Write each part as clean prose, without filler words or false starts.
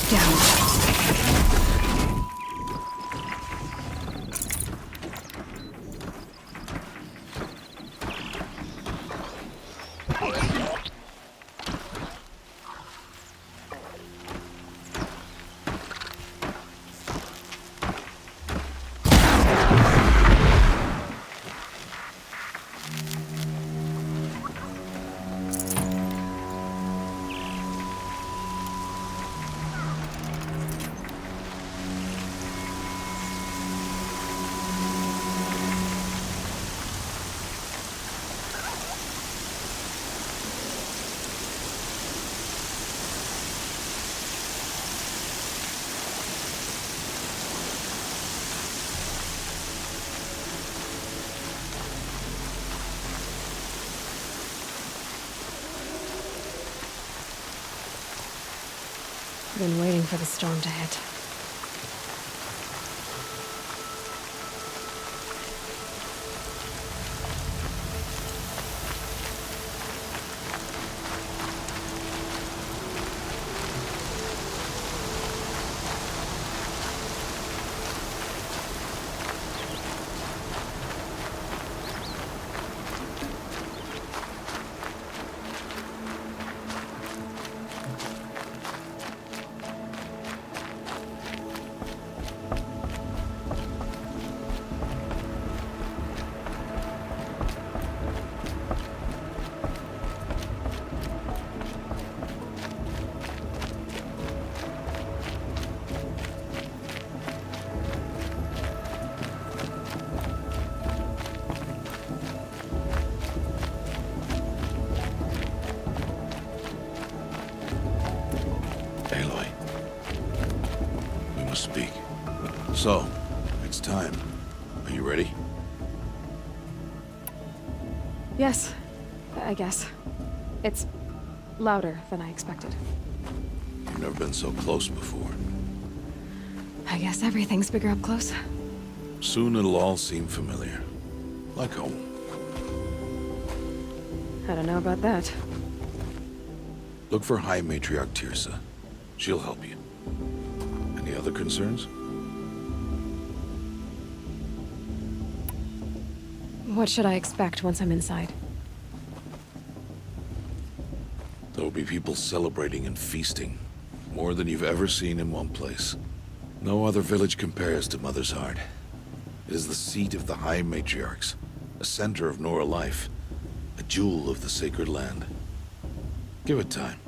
down. Been waiting for the storm to hit. Aloy, we must speak. So, it's time. Are you ready? Yes, I guess. It's louder than I expected. You've never been so close before. I guess everything's bigger up close. Soon it'll all seem familiar. Like home. I don't know about that. Look for High Matriarch Teersa. She'll help you. Any other concerns? What should I expect once I'm inside? There will be people celebrating and feasting. More than you've ever seen in one place. No other village compares to Mother's Heart. It is the seat of the High Matriarchs, a center of Nora life, a jewel of the sacred land. Give it time,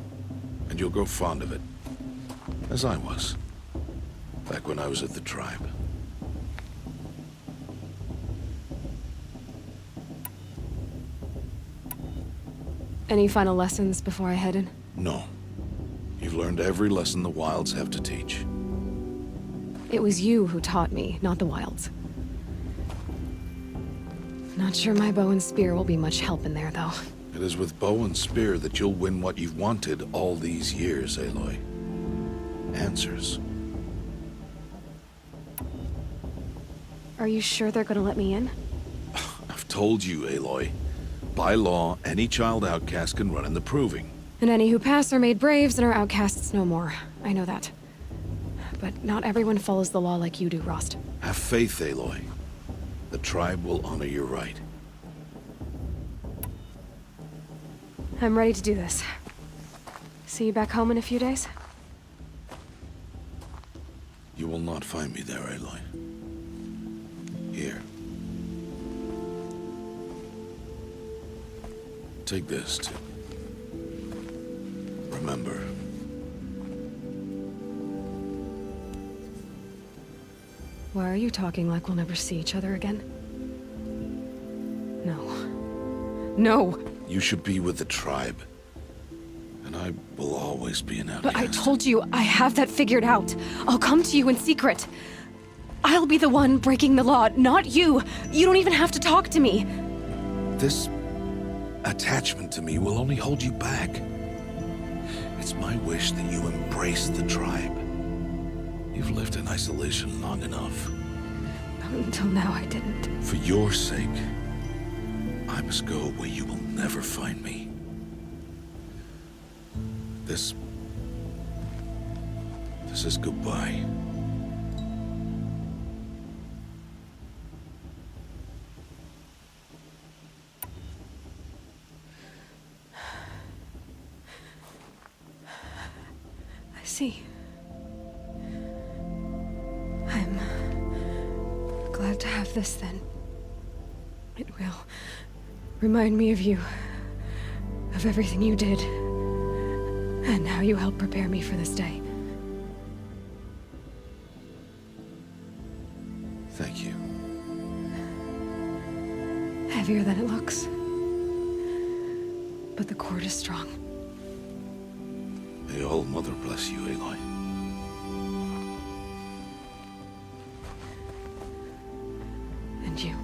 and you'll grow fond of it. As I was, back when I was at the tribe. Any final lessons before I head in? No. You've learned every lesson the Wilds have to teach. It was you who taught me, not the Wilds. Not sure my bow and spear will be much help in there, though. It is with bow and spear that you'll win what you've wanted all these years, Aloy. Answers. Are you sure they're gonna let me in? I've told you, Aloy. By law, any child outcast can run in the Proving. And any who pass are made braves and are outcasts no more. I know that. But not everyone follows the law like you do, Rost. Have faith, Aloy. The tribe will honor your right. I'm ready to do this. See you back home in a few days? You will not find me there, Aloy. Here. Take this, to remember. Why are you talking like we'll never see each other again? No. No! You should be with the tribe. And I will always be an outcast. But I told you, I have that figured out. I'll come to you in secret. I'll be the one breaking the law, not you. You don't even have to talk to me. This attachment to me will only hold you back. It's my wish that you embrace the tribe. You've lived in isolation long enough. Until now, I didn't. For your sake, I must go where you will never find me. This is goodbye. I see. I'm glad to have this then. It will remind me of you, of everything you did, and how you helped prepare me for this day. Thank you. Heavier than it looks. But the cord is strong. May All Mother bless you, Aloy. And you.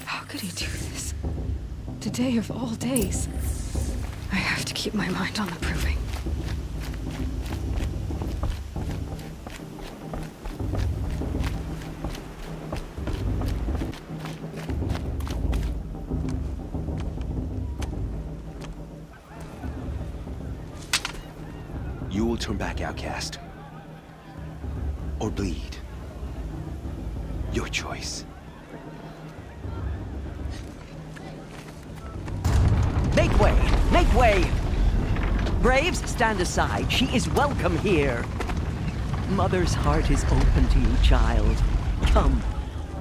How could he do this? Today of all days. I have to keep my mind on the proving. You will turn back, outcast. Or bleed. Your choice. Make way! Make way! Braves, stand aside. She is welcome here. Mother's heart is open to you, child. Come.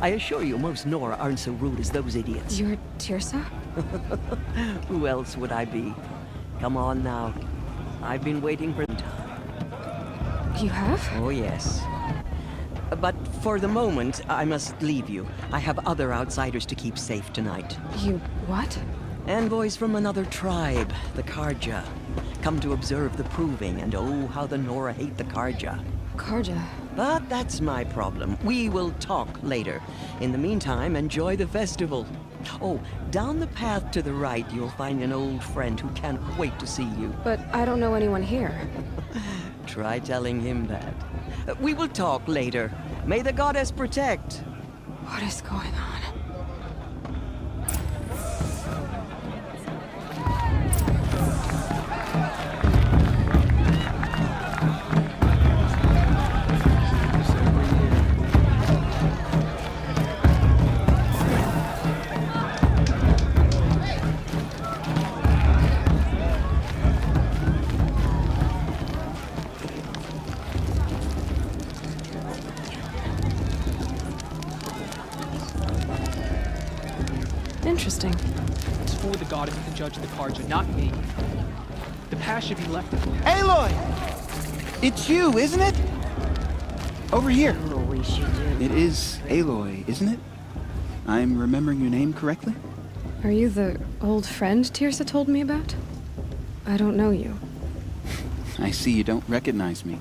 I assure you, most Nora aren't so rude as those idiots. You're Teersa? Who else would I be? Come on now. I've been waiting for time. You have? Oh, yes. But for the moment, I must leave you. I have other outsiders to keep safe tonight. You what? Envoys from another tribe, the Carja. Come to observe the proving, and oh, how the Nora hate the Carja. Carja. But that's my problem. We will talk later. In the meantime, enjoy the festival. Oh, down the path to the right, you'll find an old friend who can't wait to see you. But I don't know anyone here. Try telling him that. We will talk later. May the goddess protect. What is going on? Interesting. It's for the goddess to judge the Carja, not me. The past should be left. Aloy! It's you, isn't it? Over here. It is Aloy, isn't it? I'm remembering your name correctly? Are you the old friend Teersa told me about? I don't know you. I see you don't recognize me.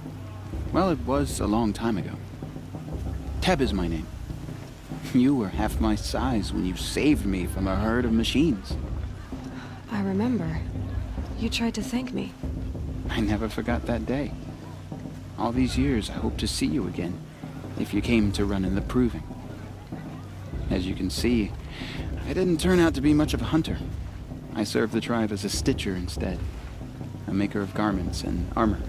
Well, it was a long time ago. Teb is my name. You were half my size when you saved me from a herd of machines. I remember. You tried to thank me. I never forgot that day. All these years, I hope to see you again, if you came to run in the proving. As you can see, I didn't turn out to be much of a hunter. I served the tribe as a stitcher instead, a maker of garments and armor.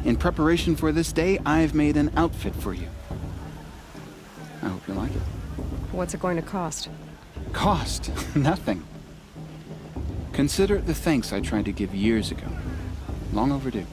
In preparation for this day, I've made an outfit for you. I hope you like it. What's it going to cost? Cost? Nothing. Consider it the thanks I tried to give years ago. Long overdue.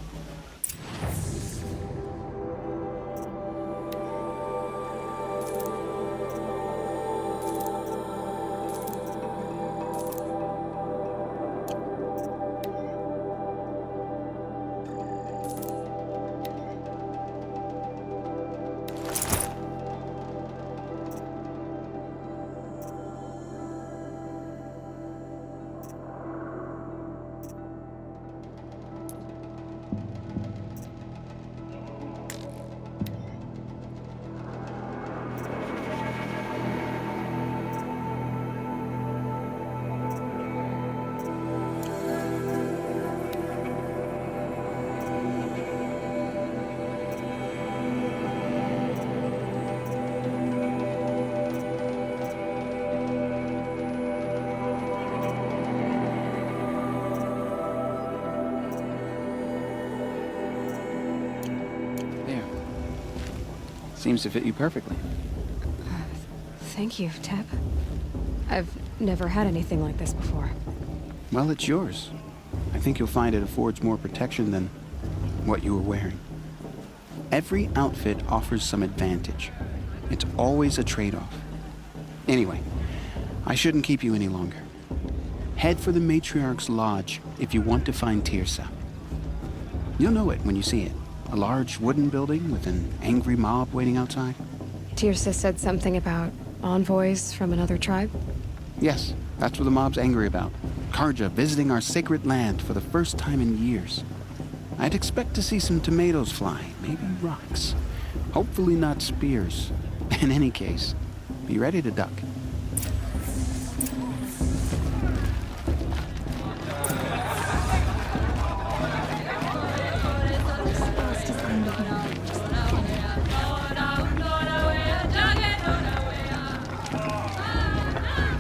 Seems to fit you perfectly. Thank you, Teb. I've never had anything like this before. Well, it's yours. I think you'll find it affords more protection than what you were wearing. Every outfit offers some advantage. It's always a trade-off. Anyway, I shouldn't keep you any longer. Head for the Matriarch's Lodge if you want to find Teersa. You'll know it when you see it. A large wooden building with an angry mob waiting outside. Teersa said something about envoys from another tribe? Yes, that's what the mob's angry about. Karja visiting our sacred land for the first time in years. I'd expect to see some tomatoes fly, maybe rocks. Hopefully not spears. In any case, be ready to duck.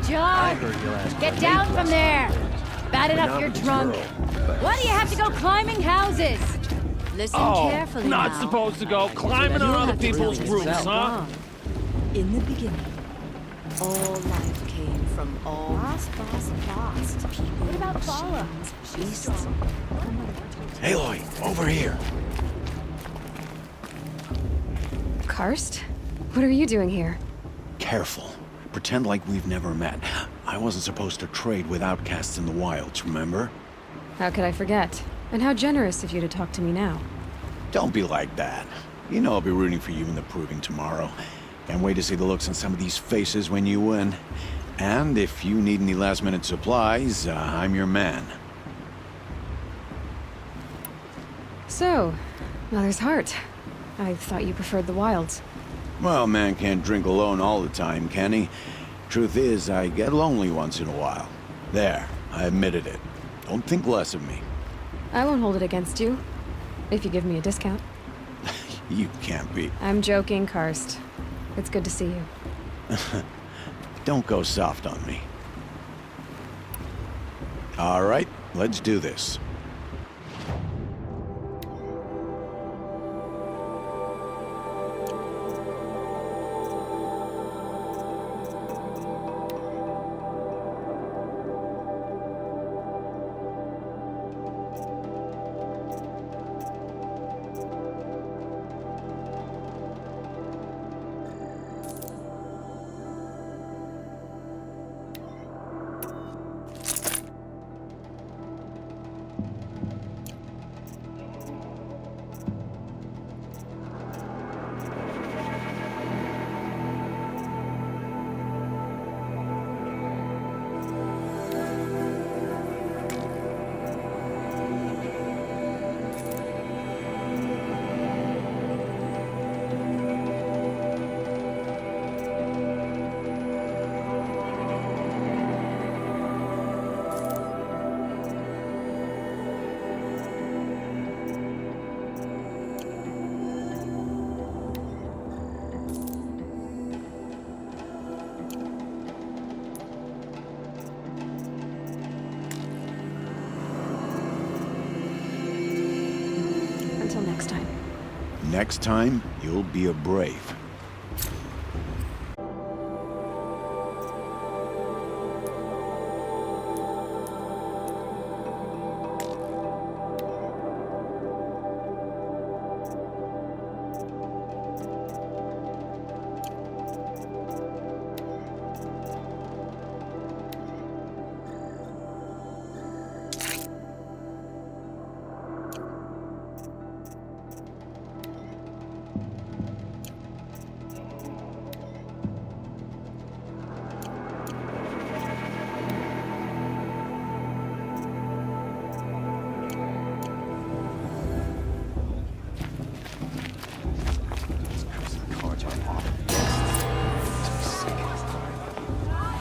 John, get down from there. Bad enough you're drunk. Why do you have to go climbing houses? Listen carefully not now. supposed to go climbing on other people's roofs, huh? In the beginning, all life came from all lost people. What about Paula? Beasts. Aloy, over here. Karst? What are you doing here? Careful. Pretend like we've never met. I wasn't supposed to trade with outcasts in the wilds, remember? How could I forget? And how generous of you to talk to me now. Don't be like that. You know I'll be rooting for you in the proving tomorrow. Can't wait to see the looks on some of these faces when you win. And if you need any last-minute supplies, I'm your man. So, Mother's Heart. I thought you preferred the wilds. Well, man can't drink alone all the time, can he? Truth is, I get lonely once in a while. There, I admitted it. Don't think less of me. I won't hold it against you, if you give me a discount. You can't be. I'm joking, Karst. It's good to see you. Don't go soft on me. All right, let's do this. Until next time. Next time, you'll be a brave.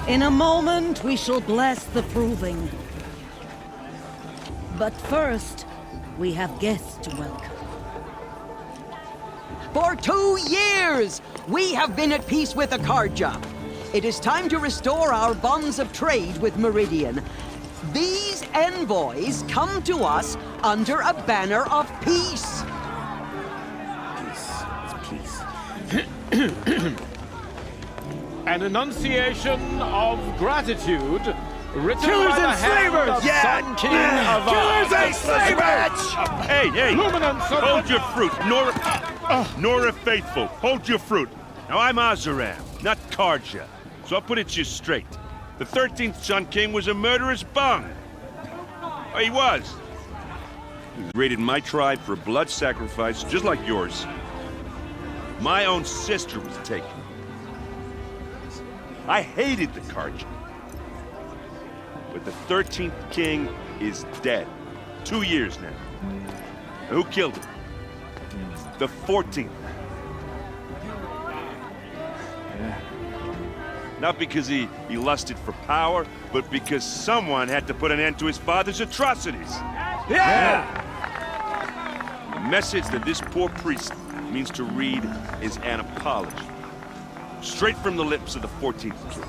In a moment, we shall bless the proving. But first, we have guests to welcome. For 2 years, we have been at peace with the Karja. It is time to restore our bonds of trade with Meridian. These envoys come to us under a banner of peace. Peace. It's peace. An enunciation of gratitude written Killers by the and hand slavers! of Yeah! Sun King of Killers and slavers! Hey, hey! Luminance of Hold your fruit, Nora Faithful. Hold your fruit. Now I'm Azaram, not Karja, so I'll put it to you straight. The 13th Sun King was a murderous bung. Oh, he was. He raided my tribe for a blood sacrifice, just like yours. My own sister was taken. I hated the Karja. But the 13th king is dead. 2 years now. Who killed him? The 14th. Not because he lusted for power, but because someone had to put an end to his father's atrocities. Yeah! The message that this poor priest means to read is an apology. Straight from the lips of the 14th king.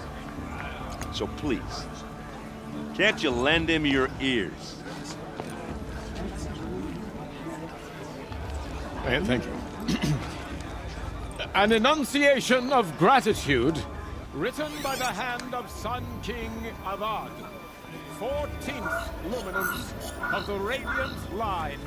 So please, can't you lend him your ears? Thank you. An enunciation of gratitude written by the hand of Sun King Avad, 14th luminance of the Radiant Line.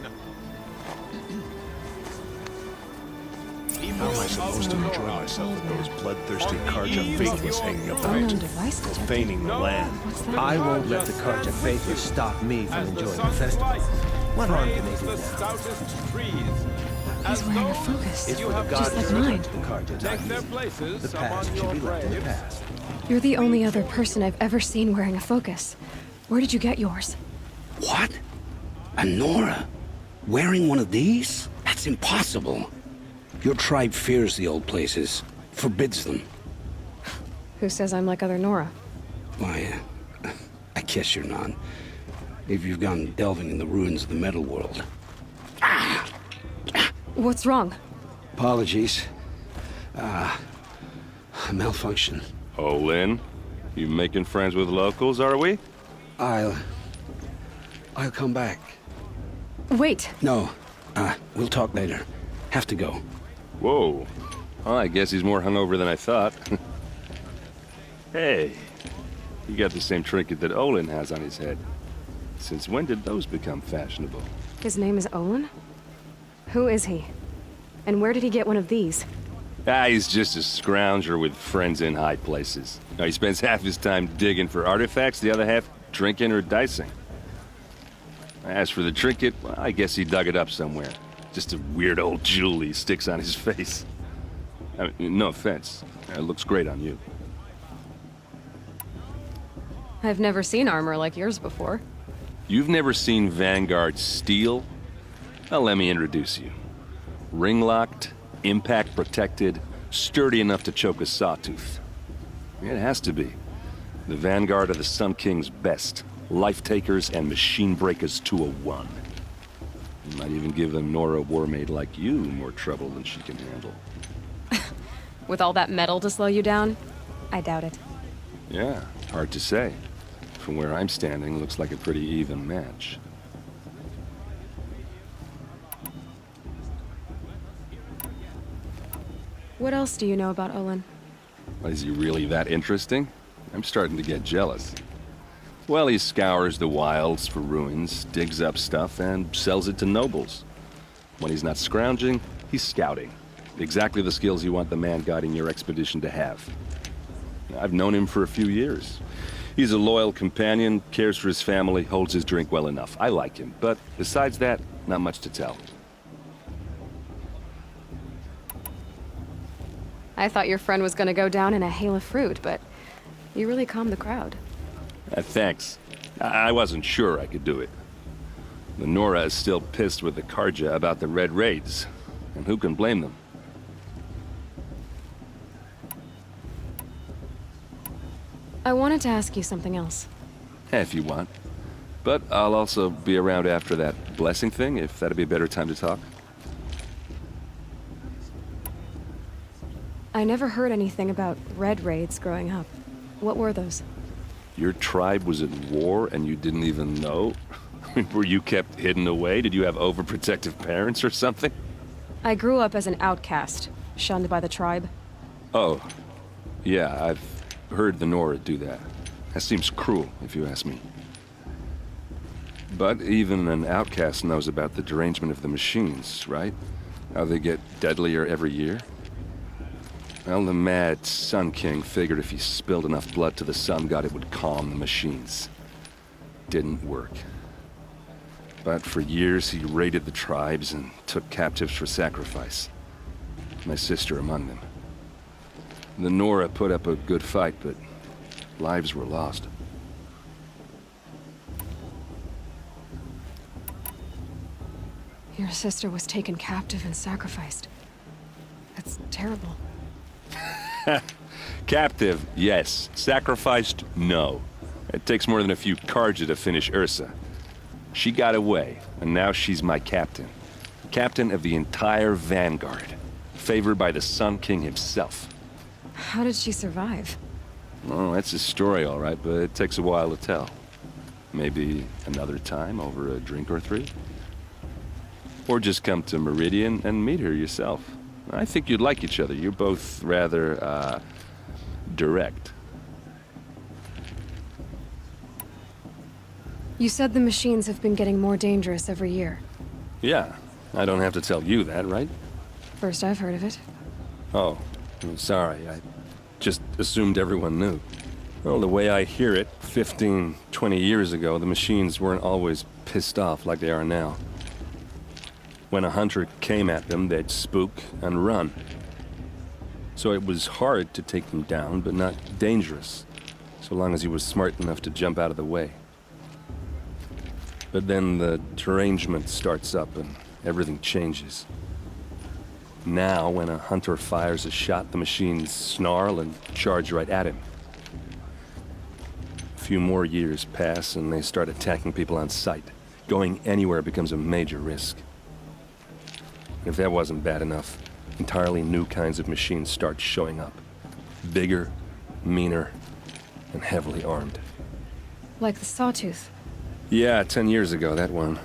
How am I supposed to enjoy myself with those bloodthirsty Karja faithless hanging Unknown about, device detected. profaning the land? What's that? I won't let the Karja faithless stop me from enjoying the festival. What harm can they do now? He's wearing a focus, It's for the just gods like to mine. touch the Karja, not you. The past should be left in the past. You're the only other person I've ever seen wearing a focus. Where did you get yours? What? A Nora? Wearing one of these? That's impossible. Your tribe fears the old places, forbids them. Who says I'm like other Nora? Why, I guess you're not. If you've gone delving in the ruins of the metal world. What's wrong? Apologies. A malfunction. Oh, Lynn, you making friends with locals, are we? I'll come back. Wait. No, we'll talk later. Have to go. Whoa. Well, I guess he's more hungover than I thought. Hey, you got the same trinket that Olin has on his head. Since when did those become fashionable? His name is Olin? Who is he? And where did he get one of these? He's just a scrounger with friends in high places. Now, he spends half his time digging for artifacts, the other half drinking or dicing. As for the trinket, well, I guess he dug it up somewhere. Just a weird old jewel he sticks on his face. I mean, no offense. It looks great on you. I've never seen armor like yours before. You've never seen Vanguard steel? Well, let me introduce you. Ring-locked, impact-protected, sturdy enough to choke a sawtooth. It has to be. The Vanguard of the Sun King's best. Life-takers and machine breakers to a one. You might even give a Nora Warmaid like you more trouble than she can handle. With all that metal to slow you down? I doubt it. Yeah, hard to say. From where I'm standing, looks like a pretty even match. What else do you know about Olin? Is he really that interesting? I'm starting to get jealous. Well, he scours the wilds for ruins, digs up stuff, and sells it to nobles. When he's not scrounging, he's scouting. Exactly the skills you want the man guiding your expedition to have. I've known him for a few years. He's a loyal companion, cares for his family, holds his drink well enough. I like him, but besides that, not much to tell. I thought your friend was gonna go down in a hail of fruit, but you really calmed the crowd. Thanks. I wasn't sure I could do it. The Nora is still pissed with the Karja about the Red Raids, and who can blame them? I wanted to ask you something else. If you want. But I'll also be around after that blessing thing, if that'd be a better time to talk. I never heard anything about Red Raids growing up. What were those? Your tribe was at war and you didn't even know? Were you kept hidden away? Did you have overprotective parents or something? I grew up as an outcast, shunned by the tribe. Oh, yeah, I've heard the Nora do that. That seems cruel, if you ask me. But even an outcast knows about the derangement of the machines, right? How they get deadlier every year? Well, the mad Sun King figured if he spilled enough blood to the Sun God, it would calm the machines. Didn't work. But for years, he raided the tribes and took captives for sacrifice. My sister among them. The Nora put up a good fight, but lives were lost. Your sister was taken captive and sacrificed. That's terrible. Captive, yes. Sacrificed, no. It takes more than a few Carja to finish Ursa. She got away, and now she's my captain. Captain of the entire Vanguard. Favored by the Sun King himself. How did she survive? Oh, that's a story, all right, but it takes a while to tell. Maybe another time over a drink or three? Or just come to Meridian and meet her yourself. I think you'd like each other. You're both rather, direct. You said the machines have been getting more dangerous every year. Yeah, I don't have to tell you that, right? First I've heard of it. Oh, I'm sorry. I just assumed everyone knew. Well, the way I hear it, 15, 20 years ago, the machines weren't always pissed off like they are now. When a hunter came at them, they'd spook and run. So it was hard to take them down, but not dangerous, so long as he was smart enough to jump out of the way. But then the derangement starts up and everything changes. Now, when a hunter fires a shot, the machines snarl and charge right at him. A few more years pass and they start attacking people on sight. Going anywhere becomes a major risk. If that wasn't bad enough, entirely new kinds of machines start showing up. Bigger, meaner, and heavily armed. Like the Sawtooth. Yeah, 10 years ago, that one.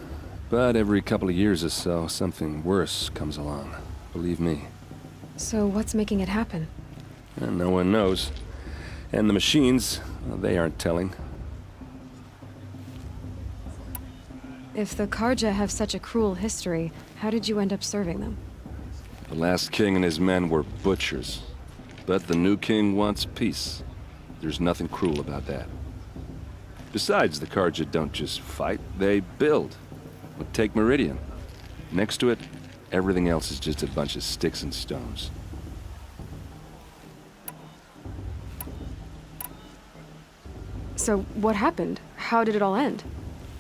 But every couple of years or so, something worse comes along. Believe me. So what's making it happen? And no one knows. And the machines, well, they aren't telling. If the Carja have such a cruel history, how did you end up serving them? The last king and his men were butchers. But the new king wants peace. There's nothing cruel about that. Besides, the Carja don't just fight, they build. But take Meridian. Next to it, everything else is just a bunch of sticks and stones. So what happened? How did it all end?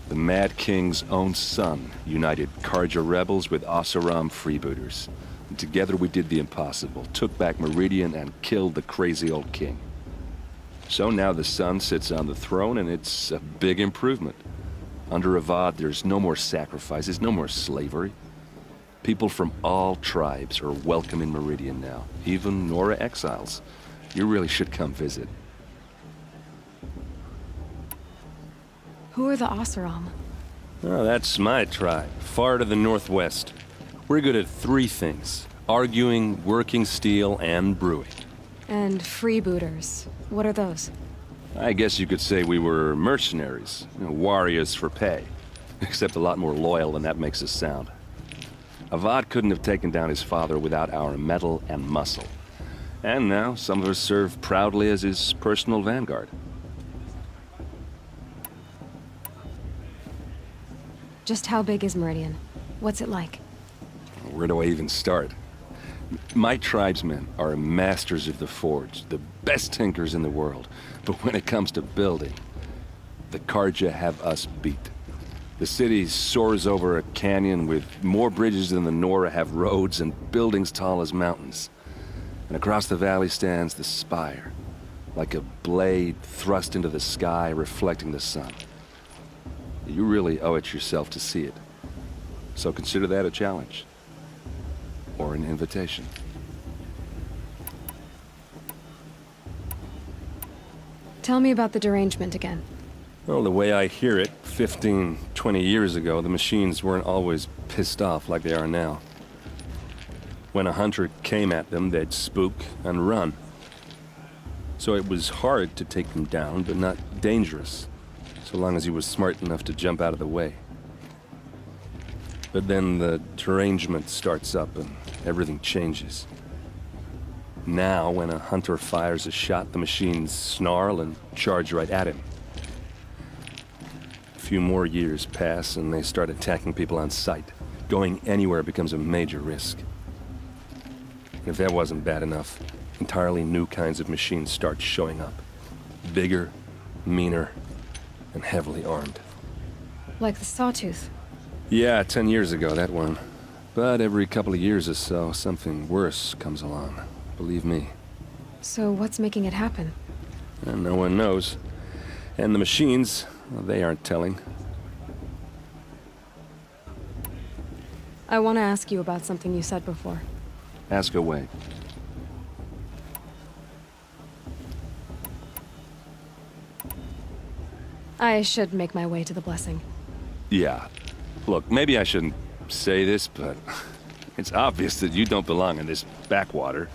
The Mad King's own son united Carja rebels with Oseram freebooters. And together we did the impossible, took back Meridian and killed the crazy old king. So now the son sits on the throne and it's a big improvement. Under Avad, there's no more sacrifices, no more slavery. People from all tribes are welcome in Meridian now, even Nora exiles. You really should come visit. Who are the Oseram? Oh, that's my tribe, far to the northwest. We're good at three things: arguing, working steel, and brewing. And freebooters. What are those? I guess you could say we were mercenaries, warriors for pay. Except a lot more loyal than that makes us sound. Avad couldn't have taken down his father without our metal and muscle. And now some of us serve proudly as his personal vanguard. Just how big is Meridian? What's it like? Where do I even start? My tribesmen are masters of the forge, the best tinkers in the world. But when it comes to building, the Carja have us beat. The city soars over a canyon with more bridges than the Nora have roads and buildings tall as mountains. And across the valley stands the spire, like a blade thrust into the sky reflecting the sun. You really owe it yourself to see it. So consider that a challenge. Or an invitation. Tell me about the derangement again. Well, the way I hear it, 15, 20 years ago, the machines weren't always pissed off like they are now. When a hunter came at them, they'd spook and run. So it was hard to take them down, but not dangerous, so long as he was smart enough to jump out of the way. But then the derangement starts up and everything changes. Now, when a hunter fires a shot, the machines snarl and charge right at him. A few more years pass and they start attacking people on sight. Going anywhere becomes a major risk. If that wasn't bad enough, entirely new kinds of machines start showing up. Bigger, meaner, and heavily armed. Like the Sawtooth. Yeah, 10 years ago, that one. But every couple of years or so, something worse comes along. Believe me. So what's making it happen? And no one knows. And the machines, well, they aren't telling. I want to ask you about something you said before. Ask away. I should make my way to the blessing. Yeah. Look, maybe I shouldn't say this, but it's obvious that you don't belong in this backwater.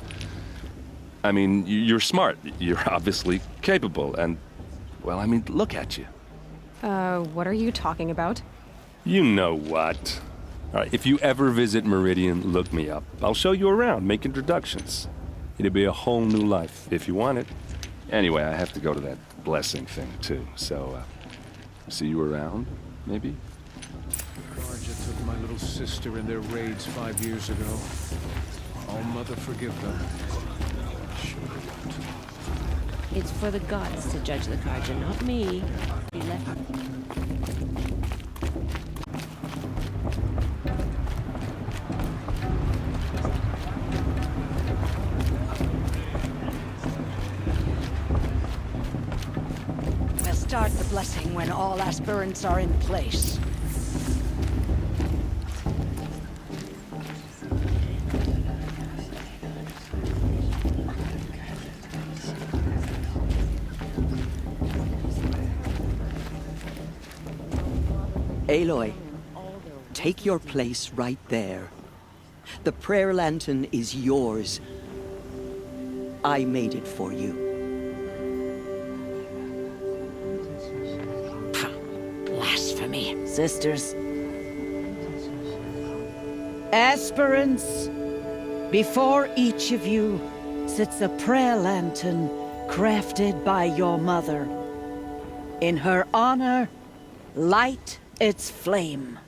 I mean, you're smart. You're obviously capable, and, well, I mean, look at you. What are you talking about? You know what. All right, if you ever visit Meridian, look me up. I'll show you around, make introductions. It'll be a whole new life, if you want it. Anyway, I have to go to that blessing thing, too, so, see you around, maybe? Carja took my little sister in their raids 5 years ago. All Mother forgive them. It's for the gods to judge the Carja, not me. He left. We'll start the blessing when all aspirants are in place. Aloy, take your place right there. The prayer lantern is yours. I made it for you. Blasphemy. Sisters. Aspirants, before each of you sits a prayer lantern crafted by your mother. In her honor, light its flame.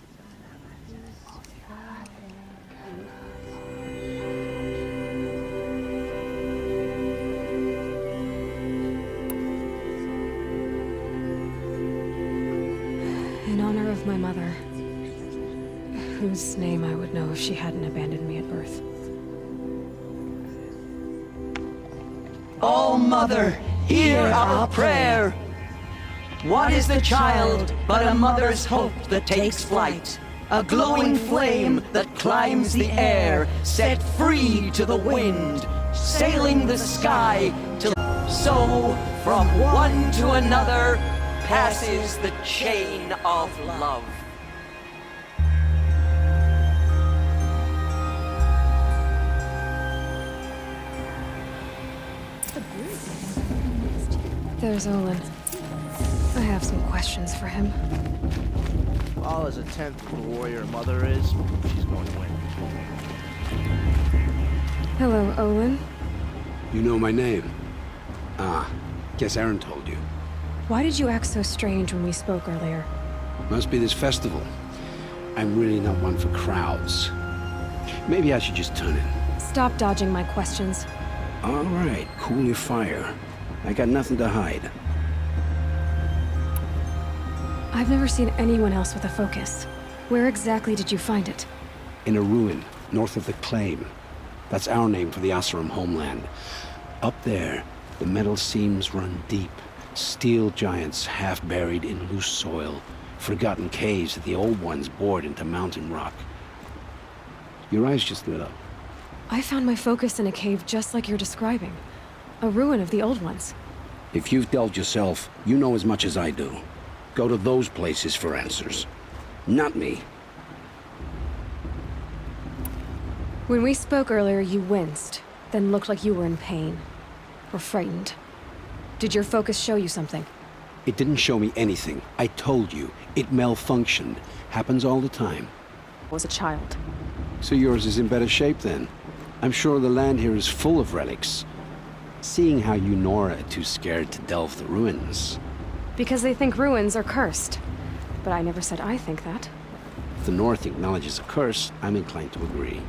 In honor of my mother, whose name I would know if she hadn't abandoned me at birth. Oh, Mother, hear our prayer. What is the child but a mother's hope that takes flight? A glowing flame that climbs the air, set free to the wind, sailing the sky till so from one to another passes the chain of love. There's Olin. I have some questions for him. All as a 10th of the warrior mother is, she's going to win. Hello, Olin. You know my name? Ah, guess Aaron told you. Why did you act so strange when we spoke earlier? Must be this festival. I'm really not one for crowds. Maybe I should just turn in. Stop dodging my questions. All right, cool your fire. I got nothing to hide. I've never seen anyone else with a focus. Where exactly did you find it? In a ruin, north of the Claim. That's our name for the Oseram homeland. Up there, the metal seams run deep. Steel giants half buried in loose soil. Forgotten caves that the old ones bored into mountain rock. Your eyes just lit up. I found my focus in a cave just like you're describing. A ruin of the old ones. If you've delved yourself, you know as much as I do. Go to those places for answers. Not me. When we spoke earlier, you winced, then looked like you were in pain. Or frightened. Did your focus show you something? It didn't show me anything. I told you. It malfunctioned. Happens all the time. I was a child. So yours is in better shape then. I'm sure the land here is full of relics. Seeing how you Nora are too scared to delve the ruins. Because they think ruins are cursed. But I never said I think that. If the North acknowledges a curse, I'm inclined to agree.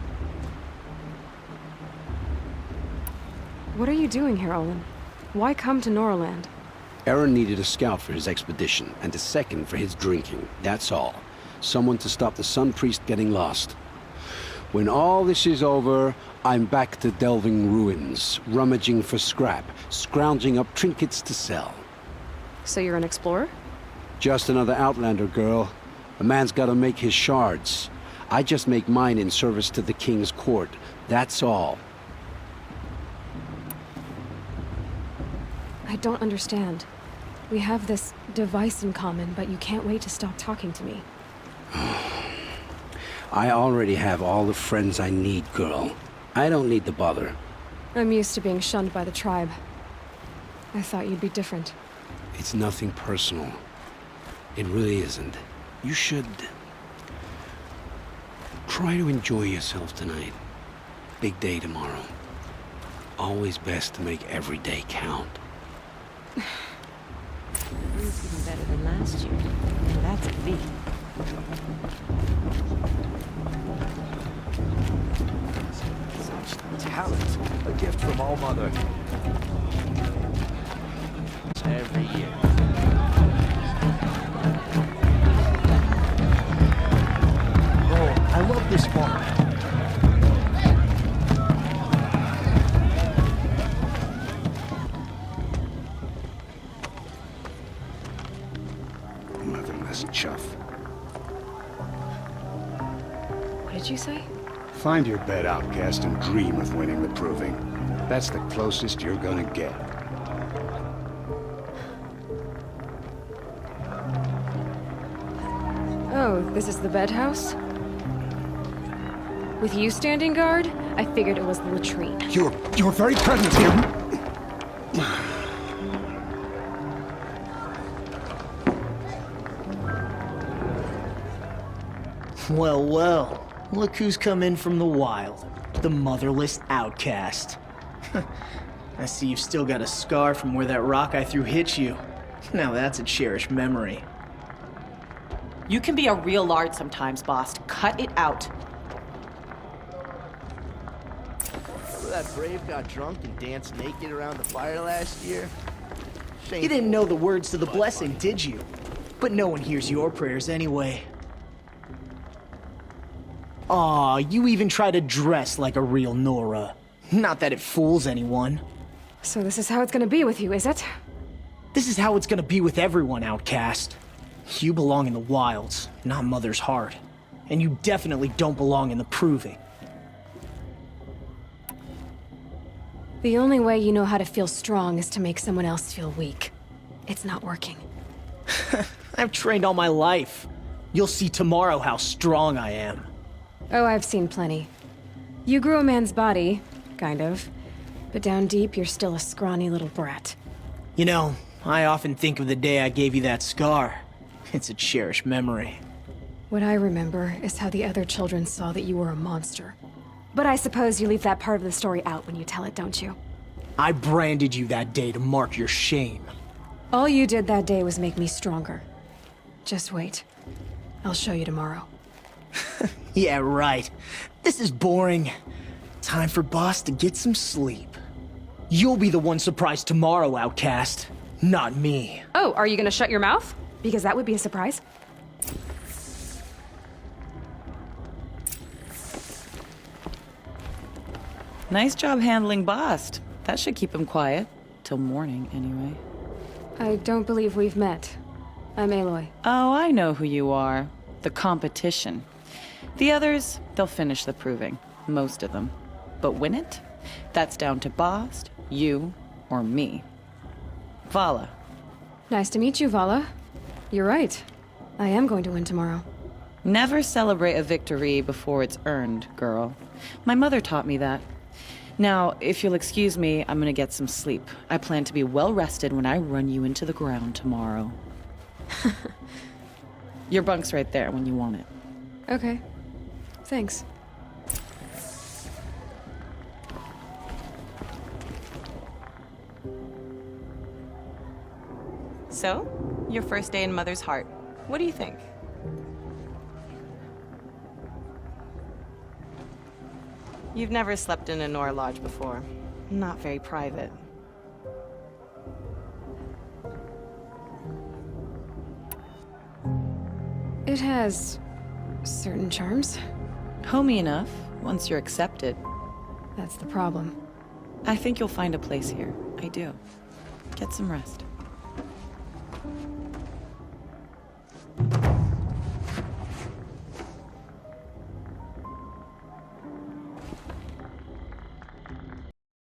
What are you doing here, Olin? Why come to Noraland? Aaron needed a scout for his expedition, and a second for his drinking. That's all. Someone to stop the Sun Priest getting lost. When all this is over, I'm back to delving ruins, rummaging for scrap, scrounging up trinkets to sell. So you're an explorer? Just another Outlander, girl. A man's gotta make his shards. I just make mine in service to the King's court. That's all. I don't understand. We have this device in common, but you can't wait to stop talking to me. I already have all the friends I need, girl. I don't need the bother. I'm used to being shunned by the tribe. I thought you'd be different. It's nothing personal. It really isn't. You should... try to enjoy yourself tonight. Big day tomorrow. Always best to make every day count. It's even better than last year. And that's a feat. Such talent. A gift from All Mother. Every year. Oh, I love this farm. Motherless chuff. What did you say? Find your bed, outcast, and dream of winning the proving. That's the closest you're gonna get. Oh, this is the bed house? With you standing guard, I figured it was the latrine. Your very presence here... Well, well. Look who's come in from the wild. The motherless outcast. I see you've still got a scar from where that rock I threw hit you. Now that's a cherished memory. You can be a real lard sometimes, boss. Cut it out. That brave got drunk and danced naked around the fire last year. You didn't know the words to the blessing, did you? But no one hears your prayers anyway. Aw, you even try to dress like a real Nora. Not that it fools anyone. So this is how it's gonna be with you, is it? This is how it's gonna be with everyone, outcast. You belong in the wilds, not Mother's heart. And you definitely don't belong in the proving. The only way you know how to feel strong is to make someone else feel weak. It's not working. I've trained all my life. You'll see tomorrow how strong I am. Oh, I've seen plenty. You grew a man's body, kind of. But down deep, you're still a scrawny little brat. You know, I often think of the day I gave you that scar. It's a cherished memory. What I remember is how the other children saw that you were a monster. But I suppose you leave that part of the story out when you tell it, don't you? I branded you that day to mark your shame. All you did that day was make me stronger. Just wait. I'll show you tomorrow. Yeah, right. This is boring. Time for Boss to get some sleep. You'll be the one surprised tomorrow, outcast. Not me. Oh, are you gonna shut your mouth? Because that would be a surprise. Nice job handling Bast. That should keep him quiet. Till morning, anyway. I don't believe we've met. I'm Aloy. Oh, I know who you are. The competition. The others, they'll finish the proving. Most of them. But win it? That's down to Bast, you, or me. Vala. Nice to meet you, Vala. You're right. I am going to win tomorrow. Never celebrate a victory before it's earned, girl. My mother taught me that. Now, if you'll excuse me, I'm gonna get some sleep. I plan to be well rested when I run you into the ground tomorrow. Your bunk's right there when you want it. Okay. Thanks. So, your first day in Mother's Heart. What do you think? You've never slept in a Nora Lodge before. Not very private. It has certain charms. Homey enough, once you're accepted. That's the problem. I think you'll find a place here. I do. Get some rest.